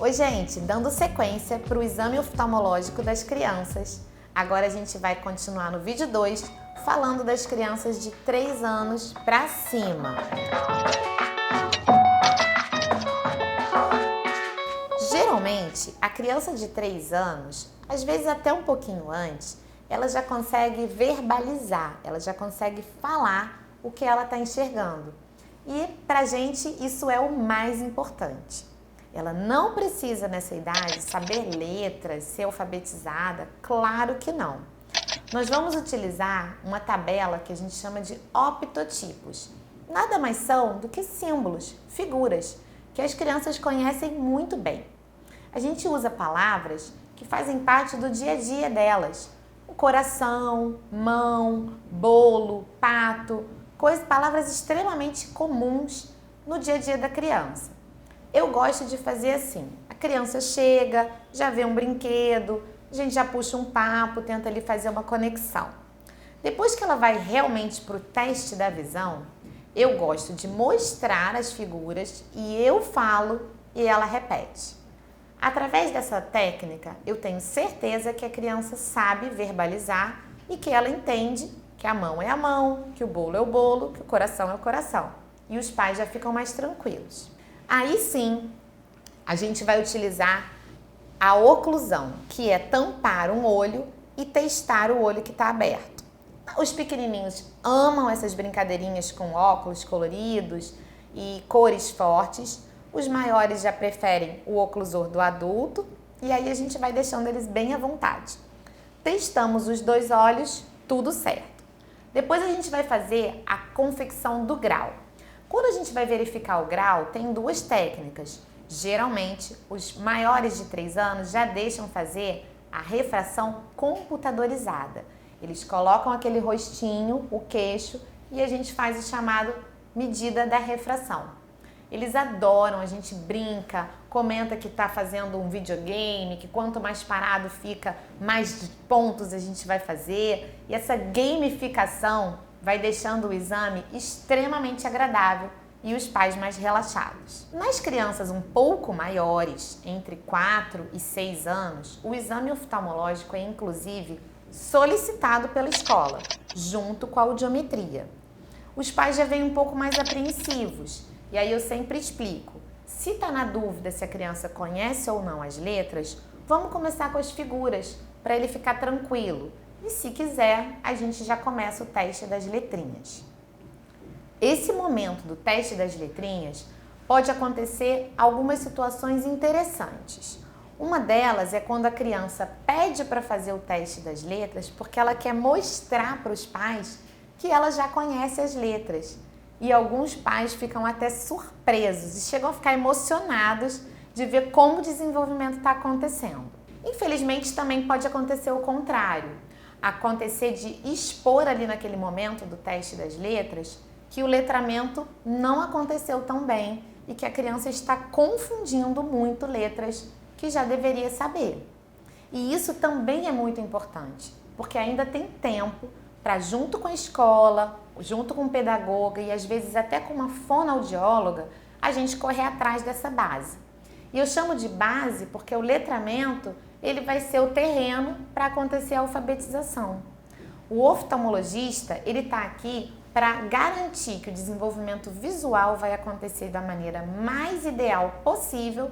Oi, gente, dando sequência para o exame oftalmológico das crianças. Agora a gente vai continuar no vídeo 2, falando das crianças de 3 anos para cima. Geralmente, a criança de 3 anos, às vezes até um pouquinho antes, ela já consegue verbalizar, ela já consegue falar o que ela está enxergando. E pra gente isso é o mais importante. Ela não precisa nessa idade saber letras, ser alfabetizada, claro que não. Nós vamos utilizar uma tabela que a gente chama de optotipos. Nada mais são do que símbolos, figuras, que as crianças conhecem muito bem. A gente usa palavras que fazem parte do dia a dia delas. O coração, mão, bolo, pato, palavras extremamente comuns no dia a dia da criança. Eu gosto de fazer assim, a criança chega, já vê um brinquedo, a gente já puxa um papo, tenta ali fazer uma conexão. Depois que ela vai realmente para o teste da visão, eu gosto de mostrar as figuras e eu falo e ela repete. Através dessa técnica, eu tenho certeza que a criança sabe verbalizar e que ela entende que a mão é a mão, que o bolo é o bolo, que o coração é o coração. E os pais já ficam mais tranquilos. Aí sim, a gente vai utilizar a oclusão, que é tampar um olho e testar o olho que está aberto. Os pequenininhos amam essas brincadeirinhas com óculos coloridos e cores fortes. Os maiores já preferem o oclusor do adulto e aí a gente vai deixando eles bem à vontade. Testamos os 2 olhos, tudo certo. Depois a gente vai fazer a confecção do grau. Quando a gente vai verificar o grau, tem 2 técnicas. Geralmente, os maiores de 3 anos já deixam fazer a refração computadorizada. Eles colocam aquele rostinho, o queixo, e a gente faz o chamado medida da refração. Eles adoram, a gente brinca, comenta que está fazendo um videogame, que quanto mais parado fica, mais pontos a gente vai fazer. E essa gamificação vai deixando o exame extremamente agradável e os pais mais relaxados. Nas crianças um pouco maiores, entre 4 e 6 anos, o exame oftalmológico é inclusive solicitado pela escola, junto com a audiometria. Os pais já vêm um pouco mais apreensivos. E aí eu sempre explico, se está na dúvida se a criança conhece ou não as letras, vamos começar com as figuras, para ele ficar tranquilo. E se quiser, a gente já começa o teste das letrinhas. Esse momento do teste das letrinhas pode acontecer algumas situações interessantes. Uma delas é quando a criança pede para fazer o teste das letras porque ela quer mostrar para os pais que ela já conhece as letras. E alguns pais ficam até surpresos e chegam a ficar emocionados de ver como o desenvolvimento está acontecendo. Infelizmente, também pode acontecer o contrário. Acontecer de expor ali naquele momento do teste das letras que o letramento não aconteceu tão bem e que a criança está confundindo muito letras que já deveria saber. E isso também é muito importante, porque ainda tem tempo para, junto com a escola, junto com o pedagoga e às vezes até com uma fonoaudióloga, a gente correr atrás dessa base. E eu chamo de base porque o letramento ele vai ser o terreno para acontecer a alfabetização. O oftalmologista ele está aqui para garantir que o desenvolvimento visual vai acontecer da maneira mais ideal possível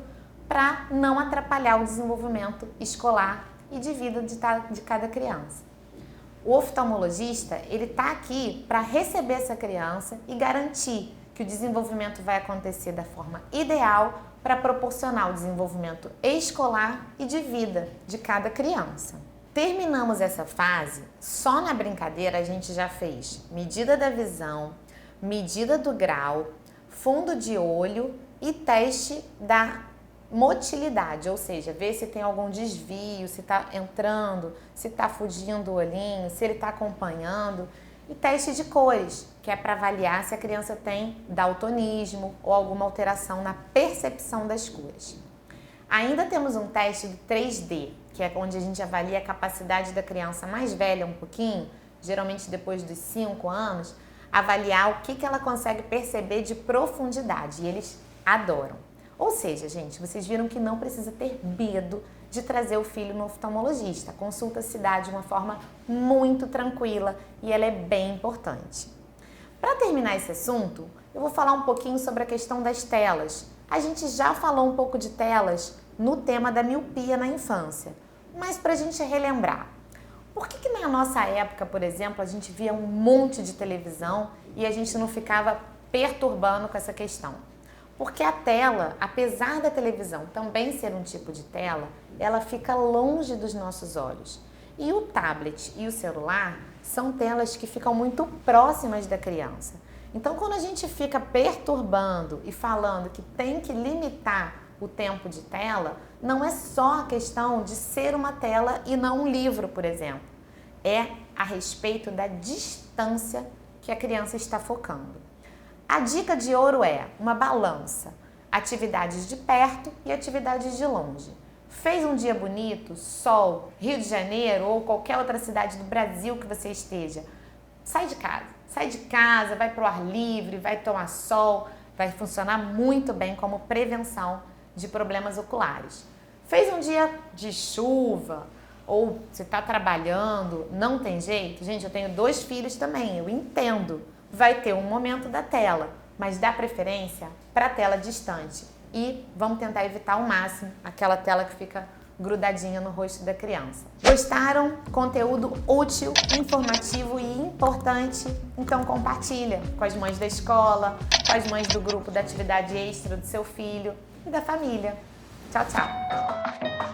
para não atrapalhar o desenvolvimento escolar e de vida de cada criança. O oftalmologista ele está aqui para receber essa criança e garantir que o desenvolvimento vai acontecer da forma ideal para proporcionar o desenvolvimento escolar e de vida de cada criança. Terminamos essa fase, só na brincadeira a gente já fez medida da visão, medida do grau, fundo de olho e teste da motilidade, ou seja, ver se tem algum desvio, se está entrando, se está fugindo o olhinho, se ele está acompanhando. E teste de cores, que é para avaliar se a criança tem daltonismo ou alguma alteração na percepção das cores. Ainda temos um teste do 3D, que é onde a gente avalia a capacidade da criança mais velha um pouquinho, geralmente depois dos 5 anos, avaliar o que ela consegue perceber de profundidade, e eles adoram. Ou seja, gente, vocês viram que não precisa ter medo de trazer o filho no oftalmologista. A consulta se dá de uma forma muito tranquila e ela é bem importante. Para terminar esse assunto, eu vou falar um pouquinho sobre a questão das telas. A gente já falou um pouco de telas no tema da miopia na infância, mas para a gente relembrar, por que na nossa época, por exemplo, a gente via um monte de televisão e a gente não ficava perturbando com essa questão? Porque a tela, apesar da televisão também ser um tipo de tela, ela fica longe dos nossos olhos. E o tablet e o celular são telas que ficam muito próximas da criança. Então, quando a gente fica perturbando e falando que tem que limitar o tempo de tela, não é só a questão de ser uma tela e não um livro, por exemplo. É a respeito da distância que a criança está focando. A dica de ouro é uma balança, atividades de perto e atividades de longe. Fez um dia bonito, sol, Rio de Janeiro ou qualquer outra cidade do Brasil que você esteja, sai de casa, vai para o ar livre, vai tomar sol, vai funcionar muito bem como prevenção de problemas oculares. Fez um dia de chuva ou você está trabalhando, não tem jeito? Gente, eu tenho 2 filhos também, eu entendo. Vai ter um momento da tela, mas dá preferência para a tela distante. E vamos tentar evitar ao máximo aquela tela que fica grudadinha no rosto da criança. Gostaram? Conteúdo útil, informativo e importante? Então compartilha com as mães da escola, com as mães do grupo da atividade extra do seu filho e da família. Tchau, tchau!